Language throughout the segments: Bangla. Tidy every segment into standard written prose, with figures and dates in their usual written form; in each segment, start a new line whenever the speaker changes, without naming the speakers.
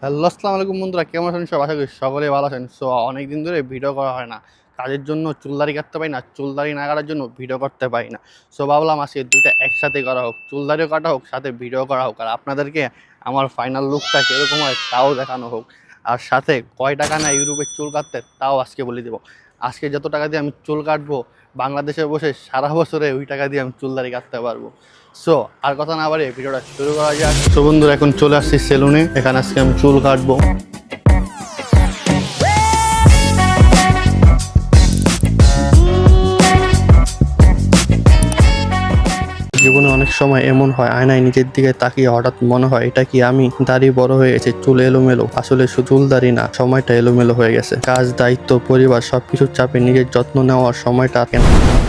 হ্যালো, আসসালামু আলাইকুম বন্ধুরা, কেমন আছেন সব? আশা করি সকলেই ভালো আছেন। সো অনেকদিন ধরে ভিডিও করা হয় না, কাজের জন্য চুলদাড়ি কাটতে পারি না, চুলদাড়ি না কাটার জন্য ভিডিও করতে পারি না। সো ভাবলাম আজকে দুইটা একসাথে করা হোক, চুলদাড়িও কাটা হোক, সাথে ভিডিও করা হোক, আর আপনাদেরকে আমার ফাইনাল লুকটা কীরকম হয় তাও দেখানো হোক। আর সাথে কয় টাকা না ইউরোপের চুল কাটতে তাও আজকে বলে দেবো। আজকে যত টাকা দিয়ে আমি চুল কাটবো, বাংলাদেশে বসে সারা বছরে ওই টাকা দিয়ে আমি চুলদাড়ি কাটতে পারবো। সো আর কথা না বাড়িয়ে ভিডিওটা শুরু করা যাক। সো বন্ধুরা, এখন চলে আসছি সেলুনে, এখানে আজকে আমি চুল কাটবো। জীবনে অনেক সময় এমন হয়, আয়নায় নিজের দিকে তাকিয়ে হঠাৎ মনে হয় এটা কি আমি? দাড়ি বড় হয়ে গেছে, চুল এলোমেলো। আসলে শুধু চুল দাড়ি না, সময়টা এলোমেলো হয়ে গেছে। কাজ, দায়িত্ব, পরিবার সবকিছুর চাপে নিজের যত্ন নেওয়ার সময়টা কেন।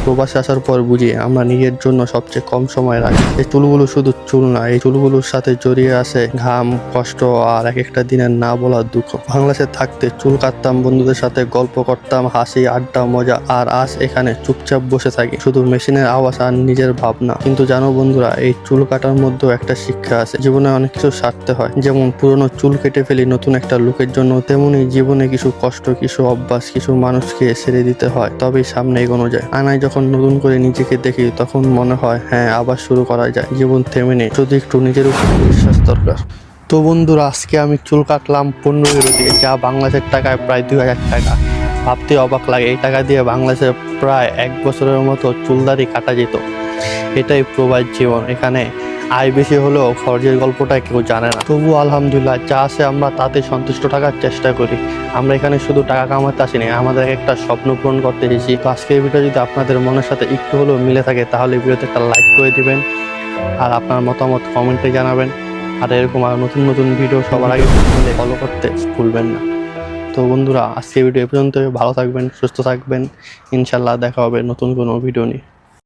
প্রবাসে আসার পর বুঝি আমরা নিজের জন্য সবচেয়ে কম সময় রাখি। এই চুলগুলো শুধু চুল না, এই চুলগুলোর সাথে জড়িয়ে আছে ঘাম, কষ্ট আর এক একটা দিনের না বলার দুঃখ। বাংলাদেশে থাকতে চুল কাটতাম, বন্ধুদের সাথে গল্প করতাম, হাসি, আড্ডা, মজা। আর আজ এখানে চুপচাপ বসে থাকি, শুধু মেশিনের আওয়াজ আর নিজের ভাবনা। কিন্তু জানো বন্ধুরা, এই চুল কাটার মধ্যেও একটা শিক্ষা আছে। জীবনে অনেক কিছু সারতে হয়, যেমন পুরনো চুল কেটে ফেলি নতুন একটা লুকের জন্য, তেমনি জীবনে কিছু কষ্ট, কিছু অভ্যাস, কিছু মানুষকে ছেড়ে দিতে হয়, তবেই সামনে এগোনো যায়। আয়নায় যখন নতুন করে নিজেকে দেখি তখন মনে হয় হ্যাঁ, আবার শুরু করা যায়। জীবন থেমে নেই, শুধু একটু নিজের উপর বিশ্বাস দরকার। তো বন্ধুরা, আজকে আমি চুল কাটলাম 15 ইউরো দিয়ে, যা বাংলাদেশের টাকায় প্রায় 2000 টাকা। ভাবতে অবাক লাগে, এই টাকা দিয়ে বাংলাদেশে প্রায় 1 বছরের মতো চুলদাড়ি কাটা যেত। এটাই প্রবাস জীবন। এখানে আয় বেশি হলেও খরচের গল্পটা কেউ জানে না। তবু আলহামদুলিল্লাহ, যা আছে আমরা তাতে সন্তুষ্ট থাকার চেষ্টা করি। আমরা এখানে শুধু টাকা কামাতে আসিনি, আমাদের একটা স্বপ্ন পূরণ করতে এসেছি। তো আজকের ভিডিও যদি আপনাদের মনের সাথে একটু হলেও মিলে থাকে, তাহলে ভিডিওতে একটা লাইক করে দিবেন আর আপনার মতামত কমেন্টে জানাবেন। আর এরকম আর নতুন নতুন ভিডিও সবার আগে ফলো করতে ভুলবেন না। তো বন্ধুরা, আজকের ভিডিও এ পর্যন্ত। ভালো থাকবেন, সুস্থ থাকবেন। ইনশাল্লাহ দেখা হবে নতুন কোনো ভিডিও নিয়ে।